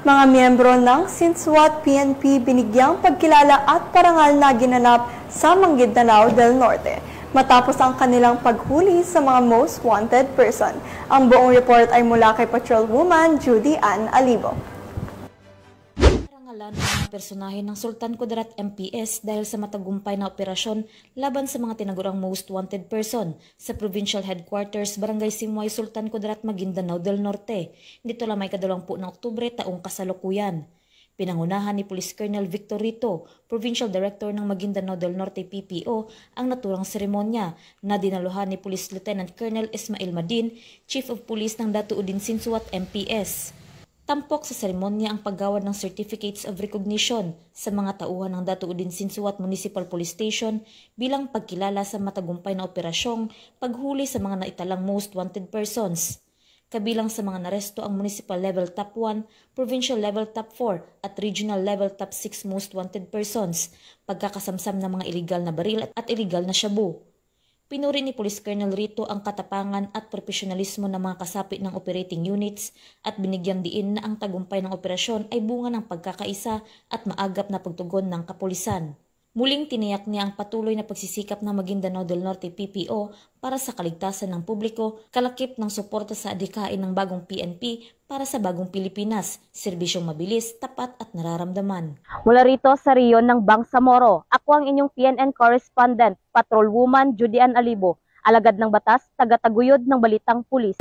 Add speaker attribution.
Speaker 1: Mga miyembro ng Sinsuat PNP binigyang pagkilala at parangal na ginanap sa Maguindanao del Norte matapos ang kanilang paghuli sa mga most wanted person. Ang buong report ay mula kay Patrolwoman Judy Ann Alibo.
Speaker 2: Parangalan ang mga personahe ng Sultan Kudarat MPS dahil sa matagumpay na operasyon laban sa mga tinagurang most wanted person sa Provincial Headquarters Barangay Simway, Sultan Kudarat, Maguindanao del Norte. Dito lamay kadalawampu ng Oktubre taong kasalukuyan. Pinangunahan ni Police Colonel Victor Rito, Provincial Director ng Maguindanao del Norte PPO, ang naturang seremonya na dinaluhan ni Police Lieutenant Colonel Ismail Madin, Chief of Police ng Datuudin Sinsuat MPS. Tampok sa seremonya ang paggawad ng Certificates of Recognition sa mga tauhan ng Datuudin Sinsuat Municipal Police Station bilang pagkilala sa matagumpay na operasyong paghuli sa mga naitalang most wanted persons. Kabilang sa mga naresto ang Municipal Level Top 1, Provincial Level Top 4 at Regional Level Top 6 most wanted persons, pagkakasamsam ng mga iligal na baril at iligal na shabu. Pinuri ni Police Colonel Rito ang katapangan at profesionalismo ng mga kasapi ng operating units at binigyan diin na ang tagumpay ng operasyon ay bunga ng pagkakaisa at maagap na pagtugon ng kapulisan. Muling tiniyak niya ang patuloy na pagsisikap ng Maguindanao del Norte PPO para sa kaligtasan ng publiko, kalakip ng suporta sa adhikain ng bagong PNP para sa bagong Pilipinas, serbisyong mabilis, tapat at nararamdaman.
Speaker 3: Mula rito sa riyon ng Bangsamoro, ako ang inyong PNN correspondent, Patrolwoman Judy Ann Alibo, alagad ng batas, taga-taguyod ng Balitang Pulis.